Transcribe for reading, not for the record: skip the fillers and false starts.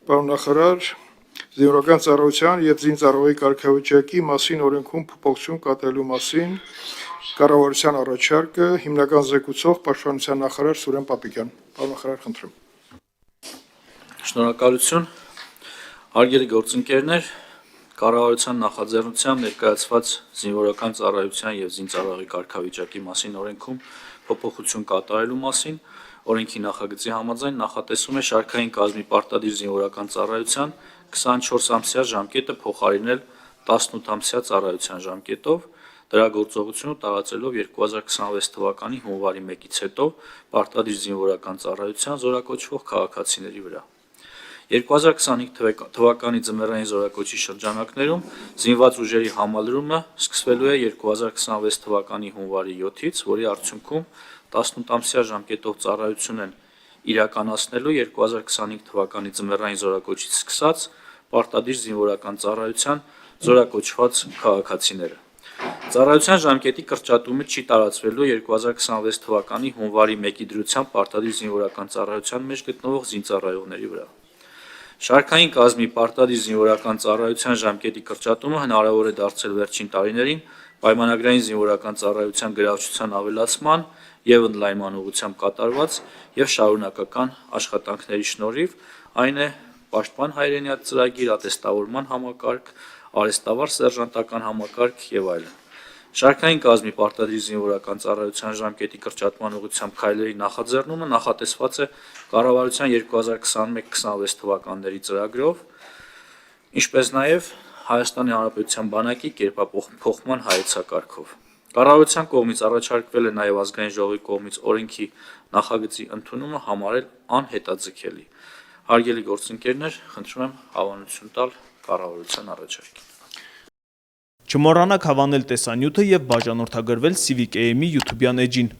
Պարոն նախարար, զինվորական ծառայության եւ զինծառայողի կարգավիճակի մասին օրենքում փոփոխություն կատարելու մասին կառավարության առաջարկը հիմնական զեկուցող Պաշտպանության նախարար Սուրեն Պապիկյան։ Պարոն նախարար, խնդրում։ Շնորհակալություն։ Հարգելի գործընկերներ, կառավարության նախաձեռնությամբ ներկայացված զինվորական ծառայության եւ զինծառայողի կարգավիճակի մասին օրենքում փոփոխություն կատարելու մասին օրենքի նախագծի համաձայն նախատեսում է շարքային կազմի պարտադիր զինվորական ծառայության 24-ամսյա ժամկետը փոխարինել 18-ամսյա ծառայության ժամկետով, դրա գործողությունը տարածելով 2026 թվականի հունվարի 1-ից հետո պարտադիր զինվորական ծառայության զորակոչվող քաղաքացիների վրա։ 2025 թվականի ձմեռային զորակոչի շրջանակներում զինված ուժերի համալրումը սկսվելու է 2026 թվականի հունվարի 7-ից, որի արդյունքում 18-ամսյա ժամկետով ծառայություն են իրականացնելու 2025 թվականի ձմեռային զորակոչից սկսած պարտադիր զինվորական ծառայության զորակոչված քաղաքացիները։ Ծառայության ժամկետի կրճատումը չի տարածվելու 2026 թվականի հունվարի 1-ի դրությամբ պարտադիր զինվորական ծառայության մեջ գտնվող զինծառայողների վրա։ Շարքային կազմի պարտադիր զինվորական ծառայության ժամկետի կրճատումը հնարավոր է դարձել վերջին տարիներին պայմանագրային զինվորական ծառայության գրավչության ավելացման եւ ընդլայնման ուղղությամբ կատարված եւ շարունակական աշխատանքների շնորհիվ, այն է պաշտպան հայրենիաց ծրագիր, ատեստավորման համակարգ, արհեստավար սերժանտական համակարգ եւ այլն։ Շարքային կազմի պարտադիր զինվորական ծառայության ժամկետի կրճատման ուղղությամբ քայլերի նախաձեռնումը նախատեսված է կառավարության 2021-26 թվականների ծրագրով, ինչպես նաեւ Հայաստանի Հանրապետության բանակի կերպափոխման հայեցակարգով։ Կառավարության կողմից առաջարկվել է նաեւ ազգային ժողովի կողմից օրենքի նախագծի ընդունումը համարել անհետաձգելի։ Հարգելի գործընկերներ, խնդրում եմ հավանություն տալ կառավարության առաջարկին։ Չմոռանաք հավանել տեսանյութը եւ բաժանորդագրվել Civic AM-ի YouTube-յան էջին։